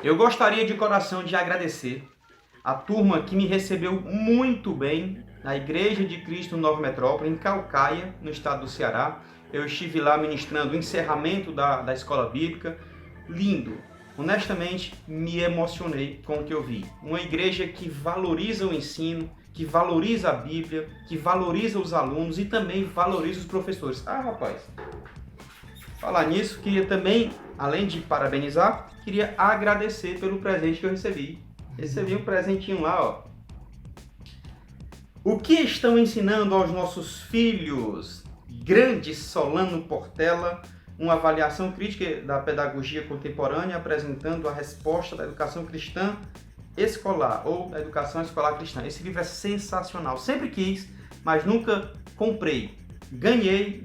Eu gostaria de coração de agradecer a turma que me recebeu muito bem na Igreja de Cristo Nova Metrópole, em Calcaia, no estado do Ceará. Eu estive lá ministrando o encerramento da escola bíblica. Lindo! Honestamente, me emocionei com o que eu vi. Uma igreja que valoriza o ensino, que valoriza a Bíblia, que valoriza os alunos e também valoriza os professores. Ah, rapaz! Falar nisso, queria também, além de parabenizar, queria agradecer pelo presente que eu recebi. Recebi um presentinho lá, ó. O que estão ensinando aos nossos filhos? Grande Solano Portela, uma avaliação crítica da pedagogia contemporânea apresentando a resposta da educação cristã escolar, ou da educação escolar cristã. Esse livro é sensacional. Sempre quis, mas nunca comprei. Ganhei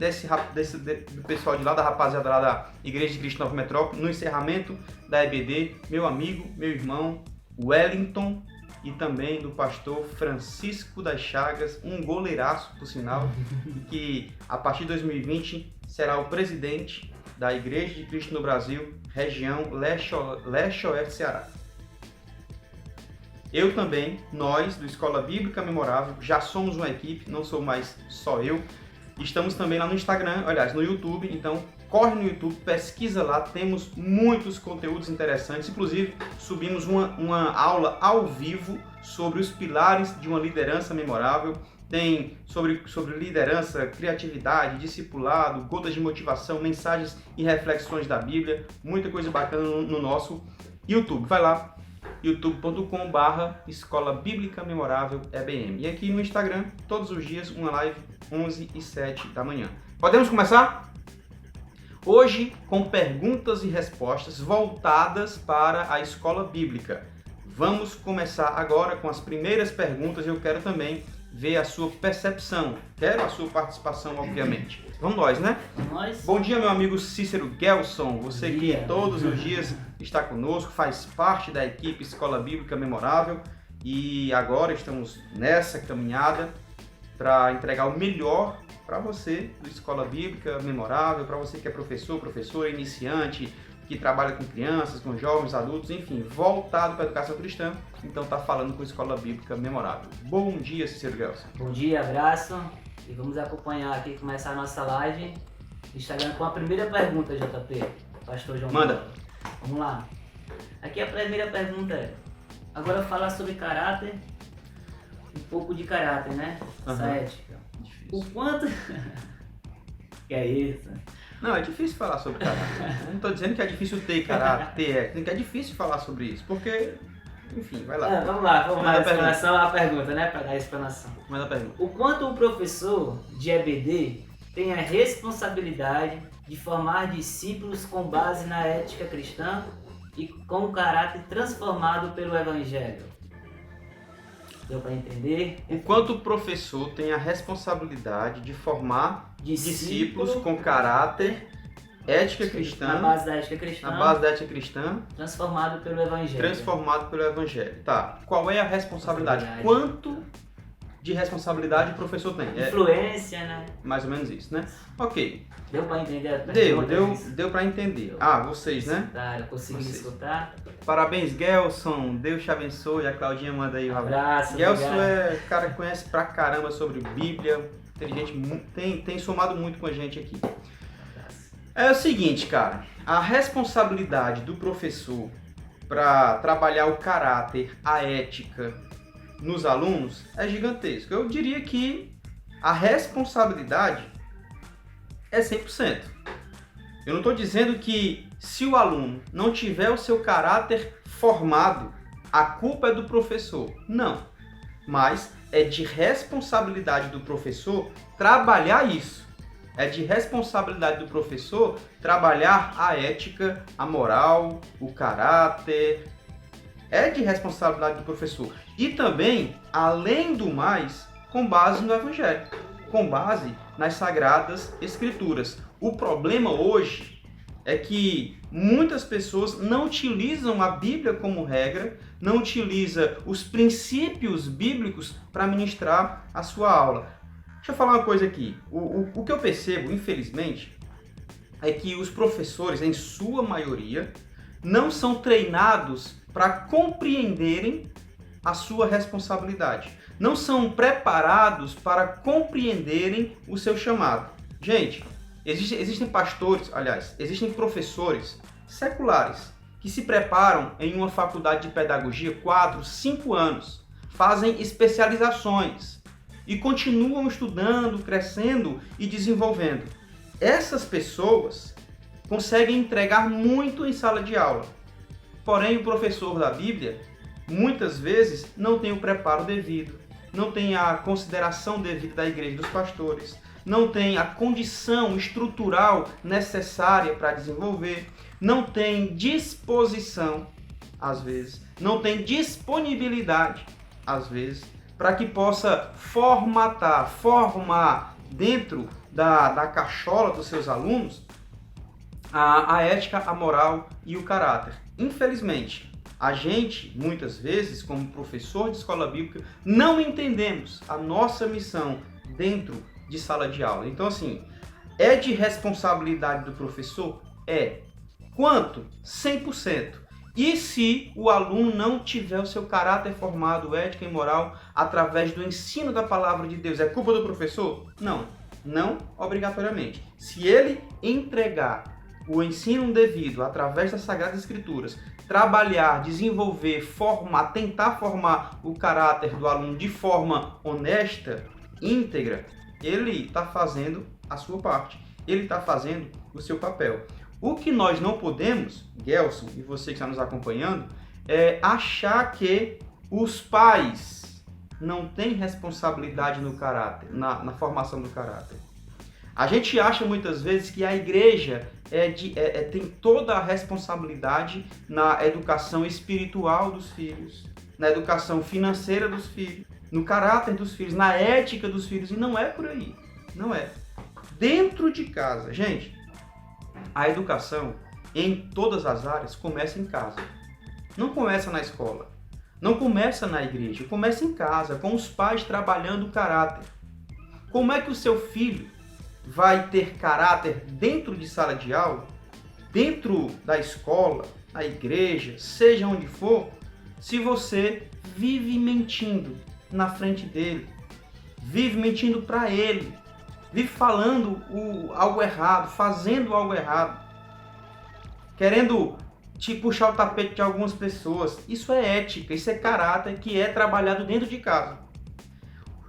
do pessoal de lá, da rapaziada lá da Igreja de Cristo Nova Metrópole, no encerramento da EBD, meu amigo, meu irmão, Wellington, e também do pastor Francisco das Chagas, um goleiraço, por sinal, que a partir de 2020 será o presidente da Igreja de Cristo no Brasil, região Leste-Oeste Ceará. Eu também, nós, do Escola Bíblica Memorável, já somos uma equipe, não sou mais só eu. Estamos também lá no Instagram, aliás, no YouTube, então corre no YouTube, pesquisa lá, temos muitos conteúdos interessantes, inclusive subimos uma aula ao vivo sobre os pilares de uma liderança memorável, tem sobre liderança, criatividade, discipulado, gotas de motivação, mensagens e reflexões da Bíblia, muita coisa bacana no nosso YouTube, vai lá, youtube.com/Escola Bíblica Memorável EBM. E aqui no Instagram, todos os dias, uma live 11 e 7 da manhã. Podemos começar? Hoje, com perguntas e respostas voltadas para a escola bíblica. Vamos começar agora com as primeiras perguntas. Eu quero também ver a sua percepção. Quero a sua participação, obviamente. Vamos nós, né? Nós. Bom dia, meu amigo Cícero Gelson. Você que todos os dias está conosco, faz parte da equipe Escola Bíblica Memorável. E agora estamos nessa caminhada para entregar o melhor para você do Escola Bíblica Memorável, para você que é professor, professora, iniciante, que trabalha com crianças, com jovens, adultos, enfim, voltado para a educação cristã, então está falando com a Escola Bíblica Memorável. Bom dia, Cícero Gelson. Bom dia, abraço. E vamos acompanhar aqui, começar a nossa live no Instagram com a primeira pergunta, JP. Pastor João. Manda. Vamos lá. Aqui a primeira pergunta é, agora falar sobre caráter, um pouco de caráter, né? Essa ética. Difícil. O quanto... que é isso? Não, é difícil falar sobre caráter. Eu não estou dizendo que é difícil ter caráter, ter ética, é difícil falar sobre isso, porque, enfim, vai lá. Vamos lá a explanação à pergunta, né? Para dar a explanação. Manda a pergunta. O quanto o professor de EBD tem a responsabilidade de formar discípulos com base na ética cristã e com o caráter transformado pelo Evangelho? Deu para entender? O quanto o professor tem a responsabilidade de formar discípulos com caráter, ética cristã, na base da ética cristã, transformado pelo Evangelho. Tá. Qual é a responsabilidade? Quanto de responsabilidade o professor tem? Influência, né? Mais ou menos isso, né? Ok. Deu para entender? Deu para entender. Ah, vocês, né? Conseguiram escutar? Parabéns, Gelson. Deus te abençoe. A Claudinha manda aí um abraço. Gelson é cara que conhece pra caramba sobre Bíblia. Tem somado muito com a gente aqui. É o seguinte, cara. A responsabilidade do professor para trabalhar o caráter, a ética nos alunos é gigantesca. Eu diria que a responsabilidade é 100%. Eu não estou dizendo que se o aluno não tiver o seu caráter formado, a culpa é do professor. Não. Mas é de responsabilidade do professor trabalhar isso. É de responsabilidade do professor trabalhar a ética, a moral, o caráter. É de responsabilidade do professor. E também, além do mais, com base no Evangelho. Com base nas Sagradas Escrituras. O problema hoje é que muitas pessoas não utilizam a Bíblia como regra, não utilizam os princípios bíblicos para ministrar a sua aula. Deixa eu falar uma coisa aqui. O que eu percebo, infelizmente, é que os professores, em sua maioria, não são treinados para compreenderem a sua responsabilidade. Não são preparados para compreenderem o seu chamado. Gente, existem pastores, aliás, existem professores seculares que se preparam em uma faculdade de pedagogia 4, 5 anos, fazem especializações e continuam estudando, crescendo e desenvolvendo. Essas pessoas conseguem entregar muito em sala de aula. Porém, o professor da Bíblia, muitas vezes, não tem o preparo devido, não tem a consideração devida da igreja dos pastores, não tem a condição estrutural necessária para desenvolver, não tem disposição, às vezes, não tem disponibilidade, às vezes, para que possa formar dentro da cachola dos seus alunos a ética, a moral e o caráter. Infelizmente, a gente, muitas vezes, como professor de escola bíblica, não entendemos a nossa missão dentro de sala de aula. Então, assim, é de responsabilidade do professor? É. Quanto? 100%. E se o aluno não tiver o seu caráter formado, ética e moral, através do ensino da palavra de Deus, é culpa do professor? Não. Não obrigatoriamente. Se ele entregar o ensino devido através das Sagradas Escrituras, trabalhar, desenvolver, formar, tentar formar o caráter do aluno de forma honesta, íntegra, ele está fazendo a sua parte, ele está fazendo o seu papel. O que nós não podemos, Gelson e você que está nos acompanhando, é achar que os pais não têm responsabilidade no caráter, na formação do caráter. A gente acha muitas vezes que a igreja tem toda a responsabilidade na educação espiritual dos filhos, na educação financeira dos filhos, no caráter dos filhos, na ética dos filhos, e não é por aí, não é. Dentro de casa, gente, a educação em todas as áreas começa em casa, não começa na escola, não começa na igreja, começa em casa, com os pais trabalhando o caráter. Como é que o seu filho vai ter caráter dentro de sala de aula, dentro da escola, na igreja, seja onde for, se você vive mentindo na frente dele, vive mentindo para ele, vive falando algo errado, fazendo algo errado, querendo te puxar o tapete de algumas pessoas? Isso é ética, isso é caráter que é trabalhado dentro de casa.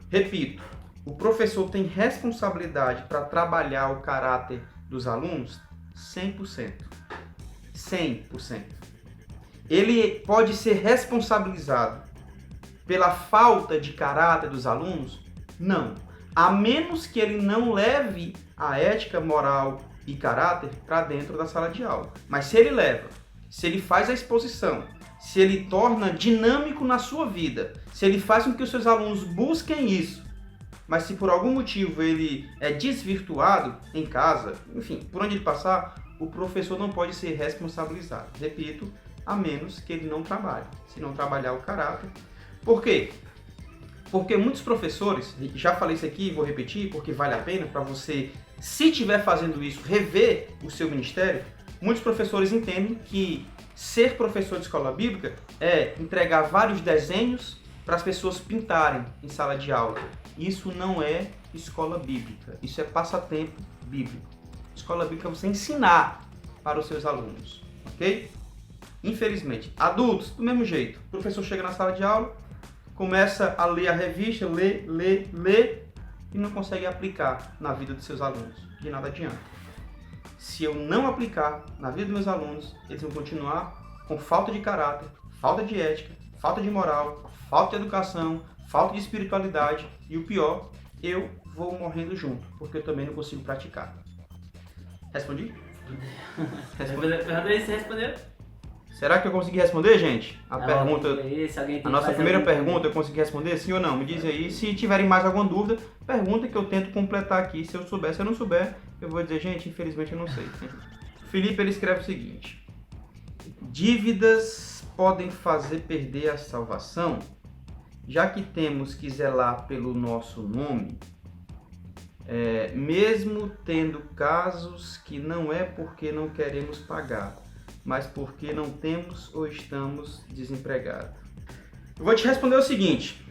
Repito, o professor tem responsabilidade para trabalhar o caráter dos alunos? 100%. 100%. Ele pode ser responsabilizado pela falta de caráter dos alunos? Não. A menos que ele não leve a ética, moral e caráter para dentro da sala de aula. Mas se ele leva, se ele faz a exposição, se ele torna dinâmico na sua vida, se ele faz com que os seus alunos busquem isso, mas se por algum motivo ele é desvirtuado em casa, enfim, por onde ele passar, o professor não pode ser responsabilizado. Repito, a menos que ele não trabalhe. Se não trabalhar o caráter. Por quê? Porque muitos professores, já falei isso aqui, vou repetir, porque vale a pena para você, se estiver fazendo isso, rever o seu ministério. Muitos professores entendem que ser professor de escola bíblica é entregar vários desenhos para as pessoas pintarem em sala de aula. Isso não é escola bíblica, isso é passatempo bíblico. Escola bíblica é você ensinar para os seus alunos, ok? Infelizmente, adultos, do mesmo jeito. O professor chega na sala de aula, começa a ler a revista, lê e não consegue aplicar na vida dos seus alunos. De nada adianta. Se eu não aplicar na vida dos meus alunos, eles vão continuar com falta de caráter, falta de ética, falta de moral, falta de educação, falta de espiritualidade e o pior, eu vou morrendo junto, porque eu também não consigo praticar. Respondi? Você respondeu? Será que eu consegui responder, gente? A nossa primeira pergunta, eu consegui responder sim ou não? Me diz aí. Se tiverem mais alguma dúvida, pergunta que eu tento completar aqui. Se eu souber, se eu não souber, eu vou dizer, gente, infelizmente eu não sei. Felipe, ele escreve o seguinte: dívidas podem fazer perder a salvação? Já que temos que zelar pelo nosso nome, mesmo tendo casos que não é porque não queremos pagar, mas porque não temos ou estamos desempregados. Eu vou te responder o seguinte: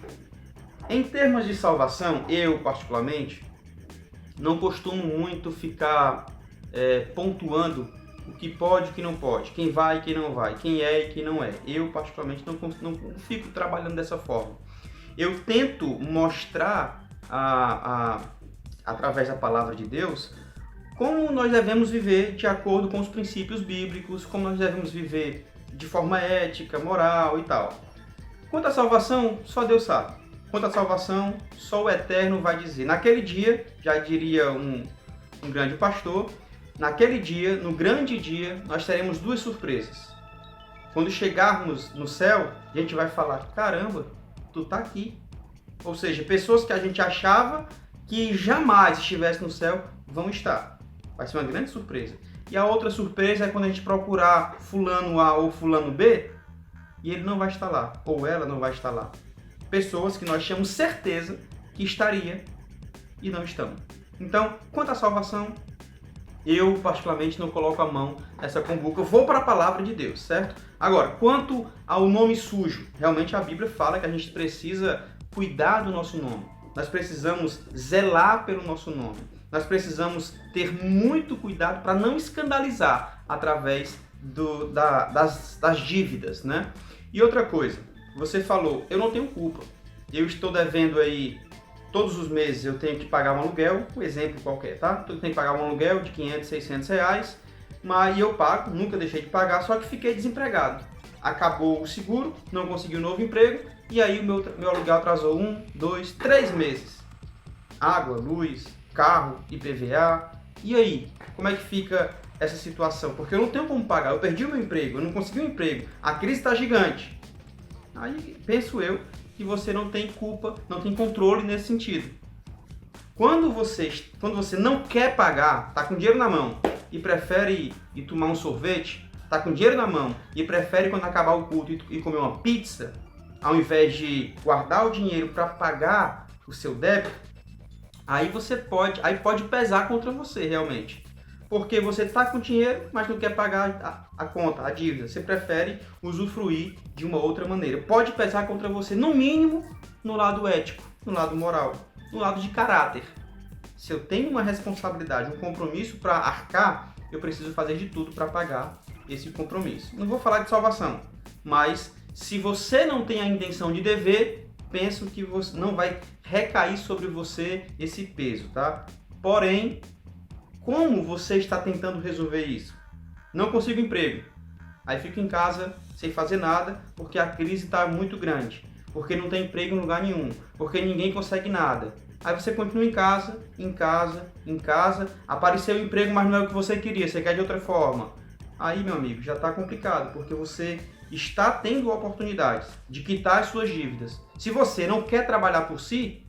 em termos de salvação, eu particularmente não costumo muito ficar pontuando o que pode e o que não pode, quem vai e quem não vai, quem é e quem não é. Eu particularmente não fico trabalhando dessa forma. Eu tento mostrar através da palavra de Deus como nós devemos viver de acordo com os princípios bíblicos, como nós devemos viver de forma ética, moral e tal. Quanto à salvação, só Deus sabe. Quanto à salvação, só o Eterno vai dizer. Naquele dia, já diria um grande pastor, naquele dia, no grande dia, nós teremos duas surpresas. Quando chegarmos no céu, a gente vai falar: caramba, tu tá aqui. Ou seja, pessoas que a gente achava que jamais estivesse no céu vão estar. Vai ser uma grande surpresa. E a outra surpresa é quando a gente procurar fulano A ou fulano B e ele não vai estar lá, ou ela não vai estar lá. Pessoas que nós tínhamos certeza que estaria e não estão. Então, quanto à salvação, eu particularmente não coloco a mão nessa cumbuca. Eu vou para a palavra de Deus, certo? Agora, quanto ao nome sujo, realmente a Bíblia fala que a gente precisa cuidar do nosso nome. Nós precisamos zelar pelo nosso nome. Nós precisamos ter muito cuidado para não escandalizar através das dívidas, né? E outra coisa, você falou: eu não tenho culpa. Eu estou devendo aí, todos os meses eu tenho que pagar um aluguel, um exemplo qualquer, tá? Eu tenho que pagar um aluguel de 500, 600 reais, mas eu pago, nunca deixei de pagar, só que fiquei desempregado. Acabou o seguro, não consegui um novo emprego, e aí o meu aluguel atrasou 1, 2, 3 meses. Água, luz, carro, IPVA. E aí, como é que fica essa situação? Porque eu não tenho como pagar, eu perdi o meu emprego, eu não consegui um emprego, a crise está gigante. Aí penso eu que você não tem culpa, não tem controle nesse sentido. Quando você não quer pagar, está com dinheiro na mão e prefere ir tomar um sorvete, está com dinheiro na mão e prefere, quando acabar o culto, ir comer uma pizza, ao invés de guardar o dinheiro para pagar o seu débito, aí pode pesar contra você realmente. Porque você está com dinheiro, mas não quer pagar a conta, a dívida. Você prefere usufruir de uma outra maneira. Pode pesar contra você, no mínimo, no lado ético, no lado moral, no lado de caráter. Se eu tenho uma responsabilidade, um compromisso para arcar, eu preciso fazer de tudo para pagar esse compromisso. Não vou falar de salvação, mas se você não tem a intenção de dever, penso que você não vai recair sobre você esse peso, tá? Porém, como você está tentando resolver isso? Não consigo emprego. Aí fico em casa sem fazer nada porque a crise está muito grande. Porque não tem emprego em lugar nenhum. Porque ninguém consegue nada. Aí você continua em casa. Apareceu o emprego, mas não é o que você queria. Você quer de outra forma. Aí, meu amigo, já está complicado. Porque você está tendo oportunidades de quitar as suas dívidas. Se você não quer trabalhar por si,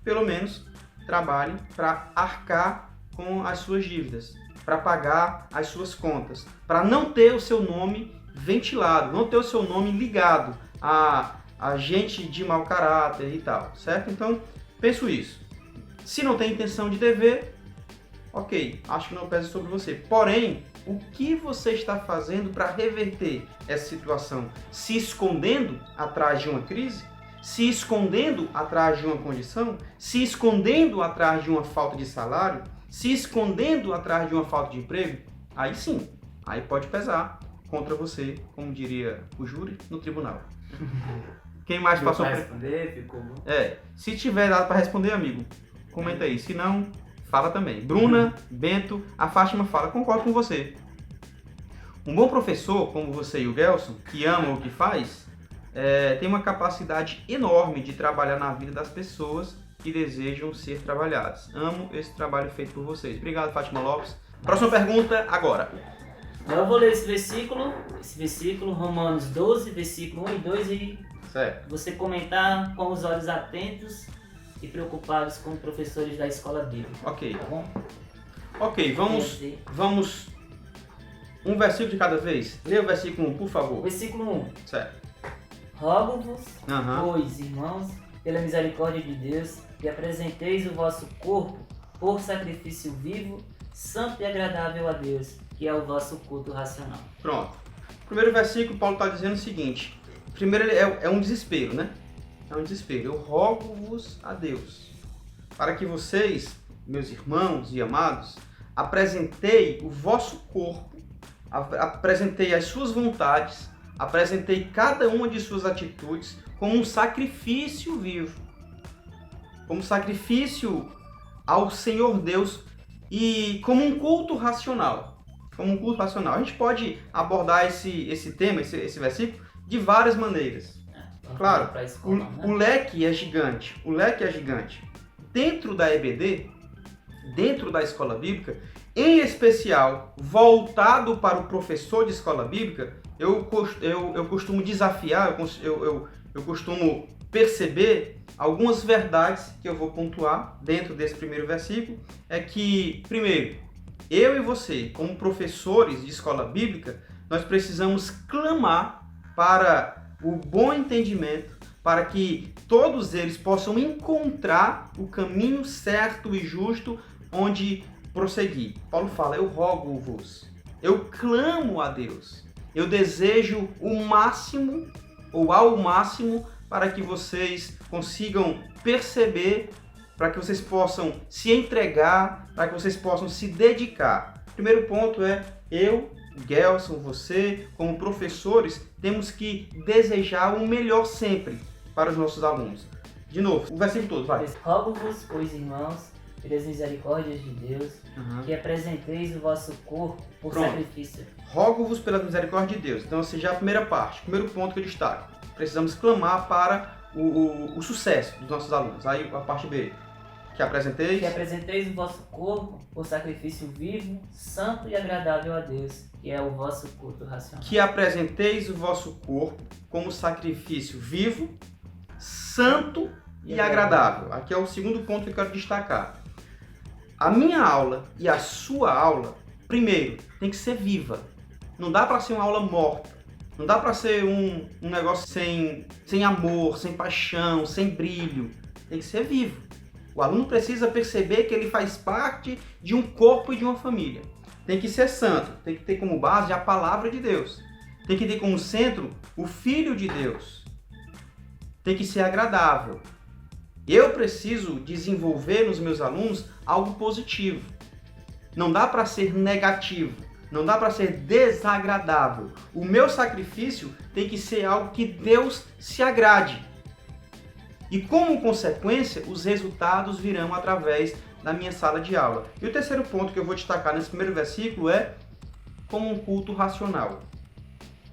pelo menos trabalhe para arcar com as suas dívidas, para pagar as suas contas, para não ter o seu nome ventilado, não ter o seu nome ligado a gente de mau caráter e tal, certo? Então, penso isso. Se não tem intenção de dever, ok, acho que não pesa sobre você. Porém, o que você está fazendo para reverter essa situação? Se escondendo atrás de uma crise? Se escondendo atrás de uma condição? Se escondendo atrás de uma falta de salário? Se escondendo atrás de uma falta de emprego? Aí sim, aí pode pesar contra você, como diria o júri, no tribunal. Quem mais passou por... responder, ficou bom. Se tiver dado para responder, amigo, comenta aí. Se não, fala também. Bruna, Bento, a Fátima fala, concordo com você. Um bom professor, como você e o Gelson, que ama o que faz, tem uma capacidade enorme de trabalhar na vida das pessoas que desejam ser trabalhadas. Amo esse trabalho feito por vocês. Obrigado, Fátima Lopes. Próxima pergunta agora. Eu vou ler esse versículo, Romanos 12, versículo 1 e 2, e certo. Você comentar com os olhos atentos e preocupados com professores da escola bíblica. Ok. Tá bom? Ok, vamos um versículo de cada vez. Lê o versículo 1, por favor. Versículo 1. Certo. Rogo-vos, pois, irmãos, pela misericórdia de Deus, que apresenteis o vosso corpo por sacrifício vivo, santo e agradável a Deus, que é o vosso culto racional. Pronto. primeiro versículo, Paulo está dizendo o seguinte. Primeiro, é um desespero, né? É um desespero. Eu rogo-vos a Deus, para que vocês, meus irmãos e amados, apresentei o vosso corpo, apresentei as suas vontades, apresentei cada uma de suas atitudes como um sacrifício vivo, como sacrifício ao Senhor Deus e como um culto racional. Como um culto racional. A gente pode abordar esse tema, esse versículo, de várias maneiras. Claro, o leque é gigante. O leque é gigante. Dentro da EBD, dentro da escola bíblica, em especial voltado para o professor de escola bíblica, eu costumo desafiar, eu costumo perceber algumas verdades que eu vou pontuar dentro desse primeiro versículo. É que, primeiro, eu e você, como professores de escola bíblica, nós precisamos clamar para o bom entendimento, para que todos eles possam encontrar o caminho certo e justo onde prosseguir. Paulo fala, eu rogo-vos, eu clamo a Deus, eu desejo o máximo ou ao máximo para que vocês consigam perceber, para que vocês possam se entregar, para que vocês possam se dedicar. O primeiro ponto é eu, Gelson, você, como professores, temos que desejar o melhor sempre para os nossos alunos. De novo, o versículo todo, vai. Rogo-vos, pois, irmãos, pelas misericórdias de Deus, que apresenteis o vosso corpo por sacrifício. Rogo-vos pela misericórdia de Deus. Então, essa já é a primeira parte, o primeiro ponto que eu destaco. Precisamos clamar para o sucesso dos nossos alunos. Aí a parte B. Que apresenteis o vosso corpo por sacrifício vivo, santo e agradável a Deus, que é o vosso culto racional. Que apresenteis o vosso corpo como sacrifício vivo, santo e agradável. Aqui é o segundo ponto que eu quero destacar. A minha aula e a sua aula, primeiro, tem que ser viva. Não dá para ser uma aula morta. Não dá para ser um negócio sem amor, sem paixão, sem brilho. Tem que ser vivo. O aluno precisa perceber que ele faz parte de um corpo e de uma família. Tem que ser santo, tem que ter como base a palavra de Deus. Tem que ter como centro o Filho de Deus. Tem que ser agradável. Eu preciso desenvolver nos meus alunos algo positivo. Não dá para ser negativo, não dá para ser desagradável. O meu sacrifício tem que ser algo que Deus se agrade. E como consequência, os resultados virão através da minha sala de aula. E o terceiro ponto que eu vou destacar nesse primeiro versículo é como um culto racional.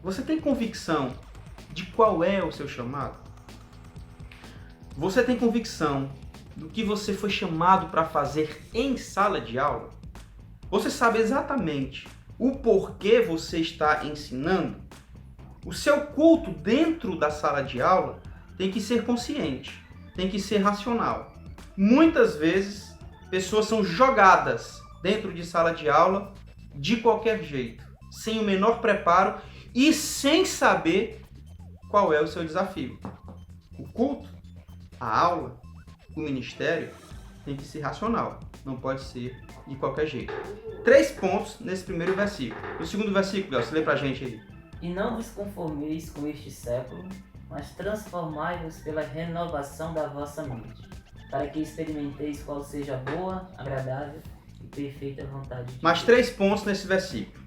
Você tem convicção de qual é o seu chamado? Você tem convicção do que você foi chamado para fazer em sala de aula? Você sabe exatamente o porquê você está ensinando? O seu culto dentro da sala de aula tem que ser consciente, tem que ser racional. Muitas vezes, pessoas são jogadas dentro de sala de aula de qualquer jeito, sem o menor preparo e sem saber qual é o seu desafio. O culto, a aula, o ministério tem que ser racional, não pode ser de qualquer jeito. 3 pontos nesse primeiro versículo. No segundo versículo, você lê pra gente aí. E não vos conformeis com este século, mas transformai-vos pela renovação da vossa mente, para que experimenteis qual seja a boa, agradável e perfeita vontade de Deus. Mais 3 pontos nesse versículo.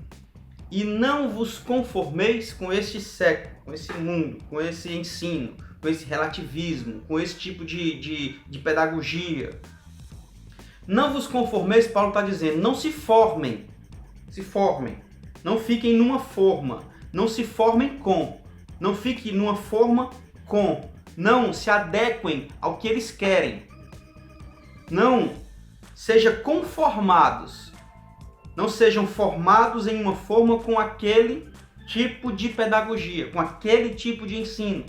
E não vos conformeis com este século, com esse mundo, com esse ensino, com esse relativismo, com esse tipo de pedagogia. Não vos conformeis, Paulo está dizendo, não se formem. Se formem. Não fiquem numa forma. Não se formem com. Não fiquem numa forma com. Não se adequem ao que eles querem. Não sejam conformados. Não sejam formados em uma forma com aquele tipo de pedagogia, com aquele tipo de ensino,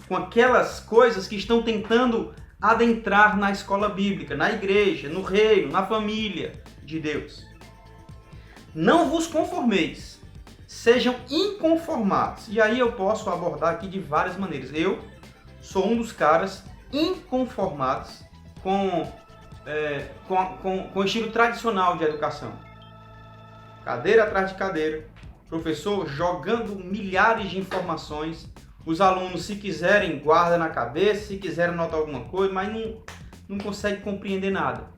com aquelas coisas que estão tentando adentrar na escola bíblica, na igreja, no reino, na família de Deus. Não vos conformeis. Sejam inconformados. E aí eu posso abordar aqui de várias maneiras. Eu sou um dos caras inconformados com o estilo tradicional de educação. Cadeira atrás de cadeira, professor jogando milhares de informações. Os alunos, se quiserem, guardam na cabeça, se quiserem anotar alguma coisa, mas não conseguem compreender nada.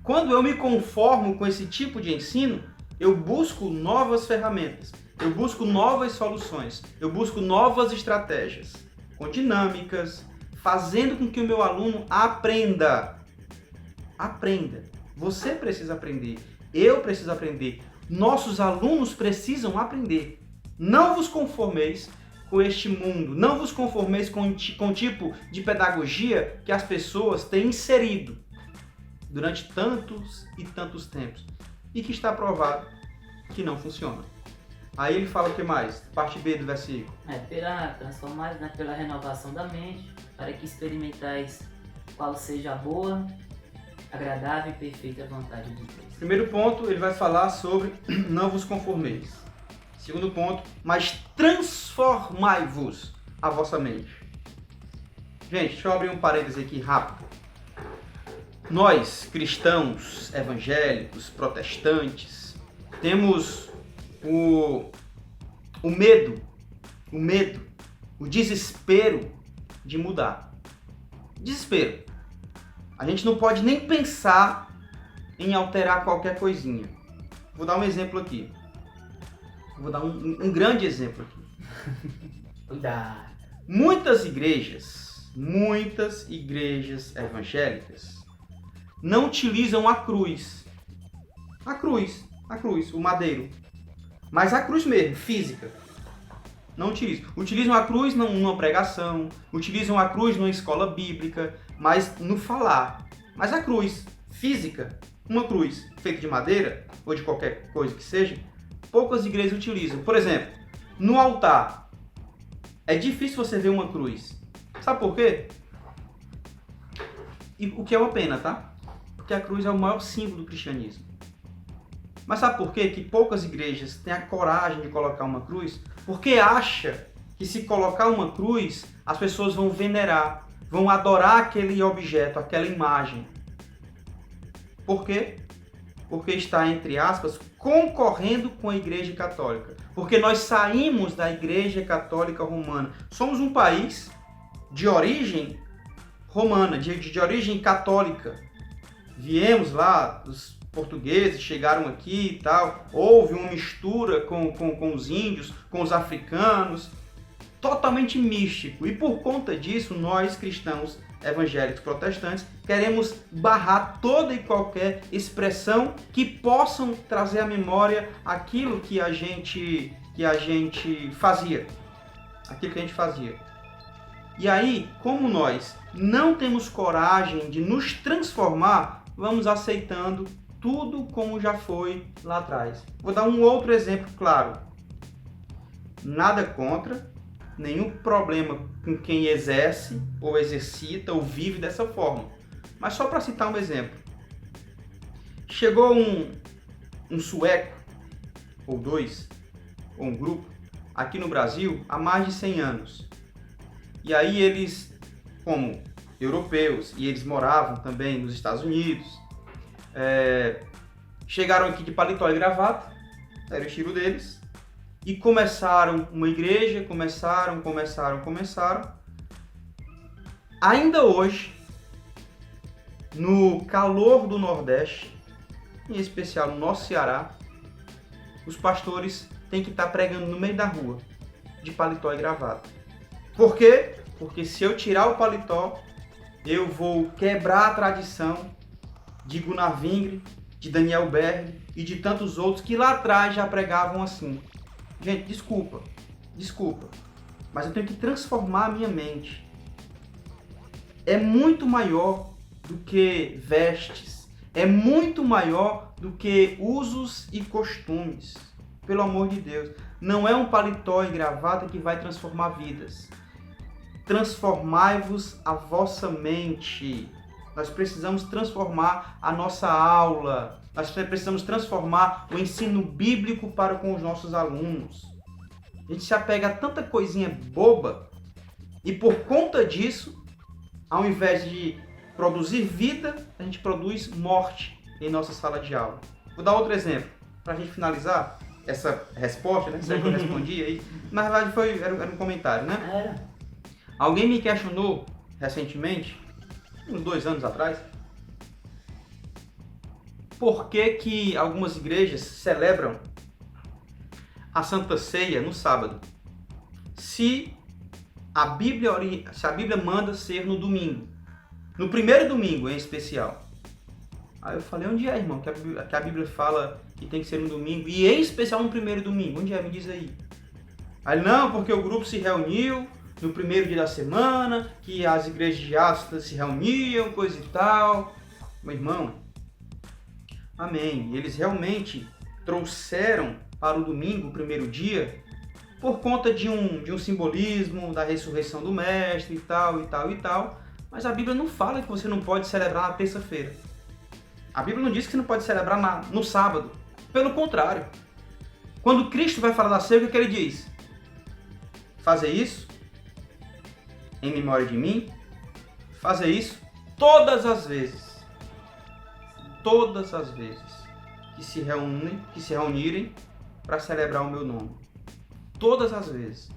Quando eu me conformo com esse tipo de ensino, eu busco novas ferramentas, eu busco novas soluções, eu busco novas estratégias, com dinâmicas, fazendo com que o meu aluno aprenda. Aprenda. Você precisa aprender, eu preciso aprender, nossos alunos precisam aprender. Não vos conformeis com este mundo, não vos conformeis com o tipo de pedagogia que as pessoas têm inserido durante tantos e tantos tempos e que está provado que não funciona. Aí ele fala o que mais? Parte B do versículo. Transformais pela renovação da mente, para que experimentais qual seja a boa, agradável e perfeita vontade de Deus. Primeiro ponto, ele vai falar sobre não vos conformeis. Segundo ponto, mas transformai-vos a vossa mente. Gente, deixa eu abrir um parêntese aqui rápido. Nós, cristãos, evangélicos, protestantes, temos o medo, o desespero de mudar. Desespero. A gente não pode nem pensar em alterar qualquer coisinha. Vou dar um exemplo aqui. Vou dar um grande exemplo aqui. Cuidado. Muitas igrejas evangélicas não utilizam a cruz. A cruz, o madeiro. Mas a cruz mesmo, física. Não utilizam. Utilizam a cruz numa pregação, utilizam a cruz numa escola bíblica, mas no falar. Mas a cruz física, uma cruz feita de madeira ou de qualquer coisa que seja, poucas igrejas utilizam. Por exemplo, no altar, é difícil você ver uma cruz. Sabe por quê? E o que é uma pena, tá? Porque a cruz é o maior símbolo do cristianismo. Mas sabe por quê? Que poucas igrejas têm a coragem de colocar uma cruz? Porque acha que se colocar uma cruz, as pessoas vão venerar, vão adorar aquele objeto, aquela imagem. Por quê? Porque está, entre aspas, concorrendo com a Igreja Católica. Porque nós saímos da Igreja Católica Romana. Somos um país de origem romana, de origem católica. Viemos lá, os portugueses chegaram aqui e tal. Houve uma mistura com os índios, com os africanos. Totalmente místico. E por conta disso, nós cristãos evangélicos protestantes queremos barrar toda e qualquer expressão que possam trazer à memória aquilo que a gente fazia. Aquilo que a gente fazia. E aí, como nós não temos coragem de nos transformar, vamos aceitando tudo como já foi lá atrás. Vou dar um outro exemplo claro. Nada contra, nenhum problema com quem exerce, ou exercita, ou vive dessa forma. Mas só para citar um exemplo. Chegou um sueco, ou dois, ou um grupo, aqui no Brasil, há mais de 100 anos. E aí eles, como europeus, e eles moravam também nos Estados Unidos, chegaram aqui de paletó e gravata, era o estilo deles, e começaram uma igreja, começaram. Ainda hoje, no calor do Nordeste, em especial no nosso Ceará, os pastores têm que estar pregando no meio da rua, de paletó e gravata. Por quê? Porque se eu tirar o paletó, eu vou quebrar a tradição de Gunnar Wingre, de Daniel Berg e de tantos outros que lá atrás já pregavam assim. Gente, desculpa, mas eu tenho que transformar a minha mente. É muito maior do que vestes, é muito maior do que usos e costumes. Pelo amor de Deus, não é um paletó e gravata que vai transformar vidas. Transformai-vos a vossa mente. Nós precisamos transformar a nossa aula. Nós precisamos transformar o ensino bíblico para com os nossos alunos. A gente se apega a tanta coisinha boba e por conta disso, ao invés de produzir vida, a gente produz morte em nossa sala de aula. Vou dar outro exemplo para a gente finalizar. essa resposta, né? Será que eu respondi aí? Na verdade era um comentário, né? Era. Alguém me questionou recentemente, uns 2 anos atrás, por que algumas igrejas celebram a Santa Ceia no sábado, se a Bíblia manda ser no domingo, no primeiro domingo em especial. Aí eu falei, onde é, irmão, que a Bíblia fala que tem que ser no domingo, e em especial no primeiro domingo? Onde é? Me diz aí. Aí, não, porque o grupo se reuniu no primeiro dia da semana, que as igrejas de Atos se reuniam, coisa e tal. Meu irmão, amém. Eles realmente trouxeram para o domingo, o primeiro dia, por conta de um simbolismo da ressurreição do Mestre e tal, e tal, e tal. Mas a Bíblia não fala que você não pode celebrar na terça-feira. A Bíblia não diz que você não pode celebrar no sábado. Pelo contrário. Quando Cristo vai falar da ceia, o que ele diz? Fazer isso em memória de mim. Fazer isso todas as vezes. Todas as vezes que se reunirem para celebrar o meu nome. Todas as vezes.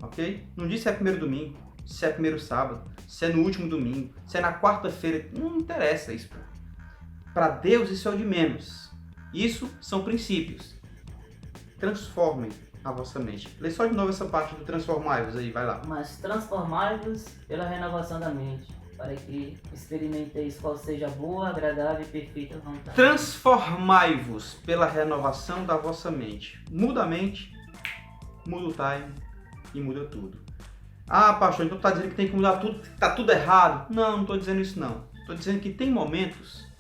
Ok? Não diz se é primeiro domingo, se é primeiro sábado, se é no último domingo, se é na quarta-feira. Não interessa isso. Para Deus isso é o de menos. Isso são princípios. Transformem a vossa mente. Lê só de novo essa parte do transformai-vos aí, vai lá. Mas transformai-vos pela renovação da mente, para que experimenteis qual seja a boa, agradável e perfeita vontade. Transformai-vos pela renovação da vossa mente. Muda a mente, muda o time e muda tudo. Ah, pastor, então está dizendo que tem que mudar tudo, que está tudo errado. Não estou dizendo isso não. Estou dizendo que tem momentos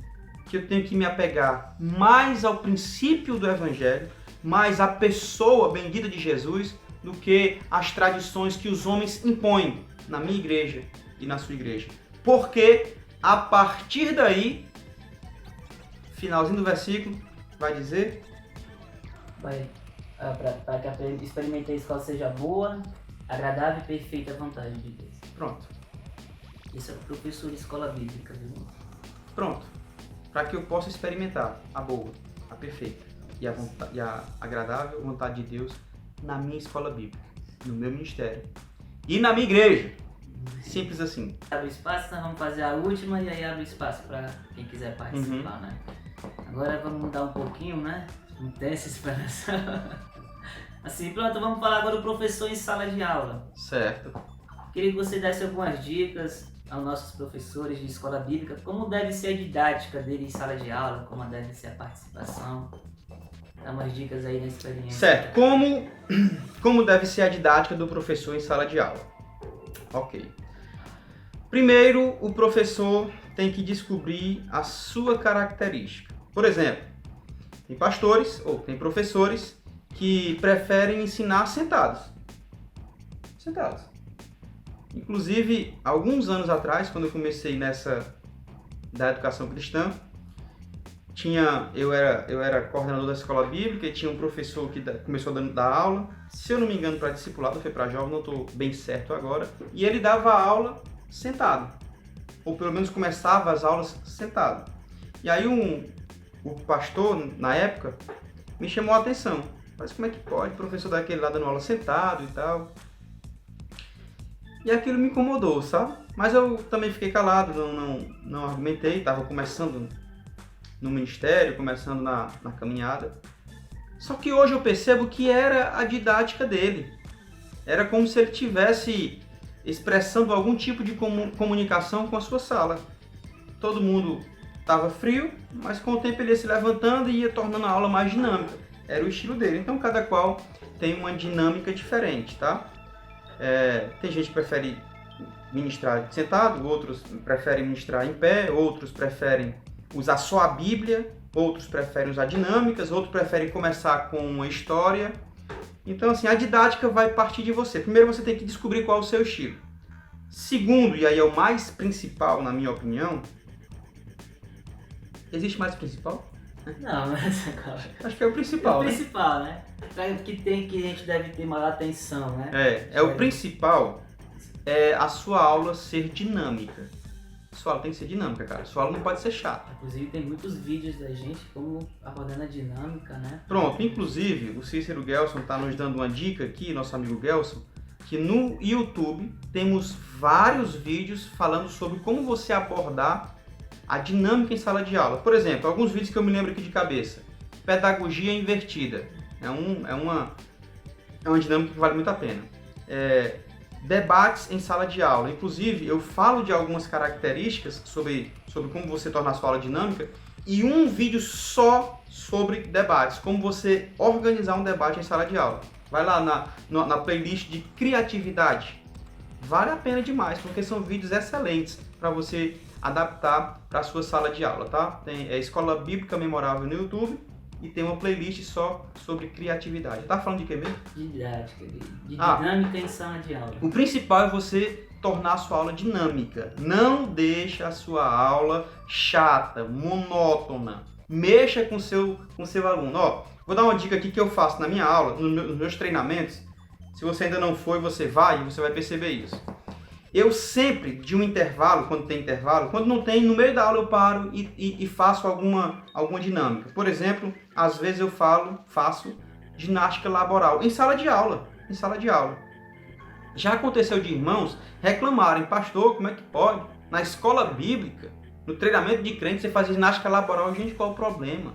que eu tenho que me apegar mais ao princípio do Evangelho, mais à pessoa bendita de Jesus, do que às tradições que os homens impõem na minha igreja e na sua igreja. Porque a partir daí, finalzinho do versículo, vai dizer... Para que experimenteis qual seja a boa, agradável e perfeita vontade de Deus. Pronto. Isso é o professor de escola bíblica, viu? Pronto. Para que eu possa experimentar a boa, a perfeita e a agradável vontade de Deus na minha escola bíblica, no meu ministério e na minha igreja. Simples assim. Abre espaço, nós vamos fazer a última e aí abre espaço para quem quiser participar, né? Agora vamos mudar um pouquinho, né? Não tem essa esperança. Assim, pronto, vamos falar agora do professor em sala de aula. Certo. Queria que você desse algumas dicas aos nossos professores de escola bíblica, como deve ser a didática dele em sala de aula, como deve ser a participação. Dá umas dicas aí na experiência. Certo. Como deve ser a didática do professor em sala de aula? Ok. Primeiro, o professor tem que descobrir a sua característica. Por exemplo, tem pastores ou tem professores que preferem ensinar sentados. Inclusive, alguns anos atrás, quando eu comecei nessa da educação cristã, eu era coordenador da escola bíblica e tinha um professor que começou a dar aula, se eu não me engano, para discipulado, foi para jovem, não estou bem certo agora, e ele dava aula sentado, ou pelo menos começava as aulas sentado. E aí o pastor, na época, me chamou a atenção. Mas como é que pode o professor daquele lá dando aula sentado e tal? E aquilo me incomodou, sabe? Mas eu também fiquei calado, não argumentei, estava começando no ministério, começando na caminhada. Só que hoje eu percebo que era a didática dele. Era como se ele estivesse expressando algum tipo de comunicação com a sua sala. Todo mundo estava frio, mas com o tempo ele ia se levantando e ia tornando a aula mais dinâmica. Era o estilo dele. Então cada qual tem uma dinâmica diferente, tá? Tem gente que prefere ministrar sentado, outros preferem ministrar em pé, outros preferem usar só a Bíblia, outros preferem usar dinâmicas, outros preferem começar com uma história. Então, assim, a didática vai partir de você. Primeiro você tem que descobrir qual é o seu estilo. Segundo, e aí é o mais principal, na minha opinião... Existe mais principal? Não, mas... Acho que é o principal, né? É o principal, né? Que a gente deve ter maior atenção, né? O principal é a sua aula ser dinâmica. Sua aula tem que ser dinâmica, cara. Sua aula não pode ser chata. Inclusive tem muitos vídeos da gente como abordando a dinâmica, né? Pronto, inclusive o Cícero Gelson está nos dando uma dica aqui, nosso amigo Gelson, que no YouTube temos vários vídeos falando sobre como você abordar a dinâmica em sala de aula. Por exemplo, alguns vídeos que eu me lembro aqui de cabeça. Pedagogia invertida. É uma dinâmica que vale muito a pena. Debates em sala de aula. Inclusive, eu falo de algumas características sobre como você tornar a sua aula dinâmica e um vídeo só sobre debates, como você organizar um debate em sala de aula. Vai lá na playlist de criatividade. Vale a pena demais, porque são vídeos excelentes para você adaptar para a sua sala de aula, tá? Tem Escola Bíblica Memorável no YouTube e tem uma playlist só sobre criatividade. Tá falando de quê mesmo? Didática, de dinâmica em sala de aula. O principal é você tornar a sua aula dinâmica. Não deixe a sua aula chata, monótona. Mexa com o seu aluno. Ó, vou dar uma dica aqui que eu faço na minha aula, nos meus treinamentos. Se você ainda não foi, você vai perceber isso. Eu sempre, de um intervalo, quando tem intervalo, quando não tem, no meio da aula eu paro e faço alguma dinâmica. Por exemplo, às vezes eu faço ginástica laboral em sala de aula. Já aconteceu de irmãos reclamarem, pastor, como é que pode? Na escola bíblica, no treinamento de crente, você faz ginástica laboral. Gente, qual o problema?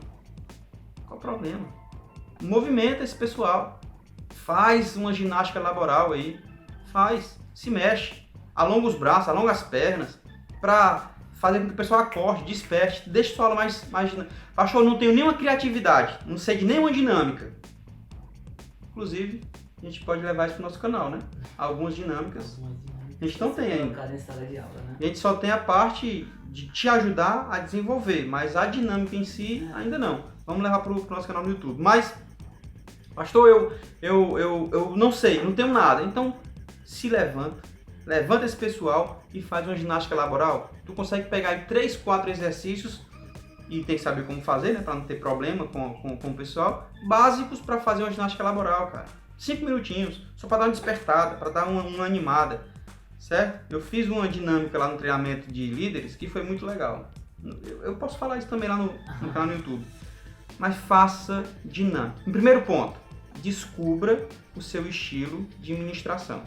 Movimenta esse pessoal. Faz uma ginástica laboral aí. Se mexe. Alonga os braços, alonga as pernas, para fazer com que o pessoal acorde, desperte, deixe sua aula mais dinâmica. Pastor, não tenho nenhuma criatividade, não sei de nenhuma dinâmica. Inclusive, a gente pode levar isso para o nosso canal, né? Algumas dinâmicas. A gente não tem ainda. Em sala de aula, né? A gente só tem a parte de te ajudar a desenvolver, mas a dinâmica em si ainda não. Vamos levar para o nosso canal no YouTube. Mas, pastor, eu não sei, não tenho nada. Então, se levanta esse pessoal e faz uma ginástica laboral. Tu consegue pegar aí 3, 4 exercícios e tem que saber como fazer, né, para não ter problema com o pessoal, básicos para fazer uma ginástica laboral, cara. 5 minutinhos, só para dar uma despertada, para dar uma animada, certo? Eu fiz uma dinâmica lá no treinamento de líderes que foi muito legal. Eu posso falar isso também lá no canal no YouTube. Mas faça dinâmica. Em primeiro ponto, descubra o seu estilo de ministração.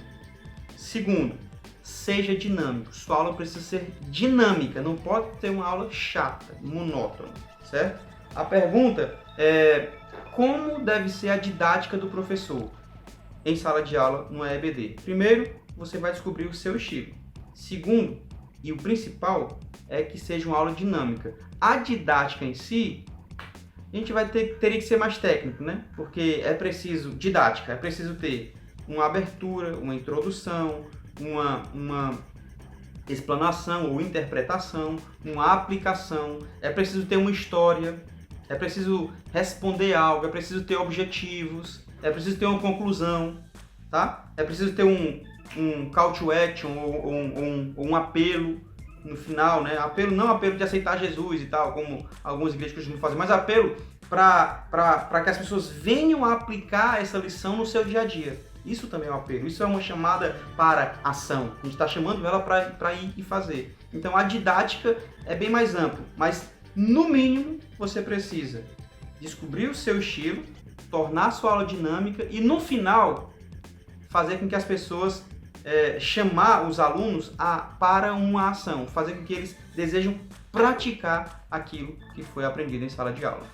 Segundo, seja dinâmico. Sua aula precisa ser dinâmica, não pode ter uma aula chata, monótona, certo? A pergunta é: como deve ser a didática do professor em sala de aula no EBD? Primeiro, você vai descobrir o seu estilo. Segundo, e o principal, é que seja uma aula dinâmica. A didática em si, a gente teria que ser mais técnico, né? Porque é preciso ter uma abertura, uma introdução, uma explanação ou interpretação, uma aplicação, é preciso ter uma história, é preciso responder algo, é preciso ter objetivos, é preciso ter uma conclusão, tá? É preciso ter um call to action ou um apelo no final, né? Não apelo de aceitar Jesus e tal, como algumas igrejas costumam fazer, mas apelo para que as pessoas venham a aplicar essa lição no seu dia a dia. Isso também é um apelo, isso é uma chamada para ação. A gente está chamando ela para ir e fazer. Então a didática é bem mais ampla, mas no mínimo você precisa descobrir o seu estilo, tornar a sua aula dinâmica e no final fazer com que as pessoas, chamar os alunos para uma ação, fazer com que eles desejam praticar aquilo que foi aprendido em sala de aula.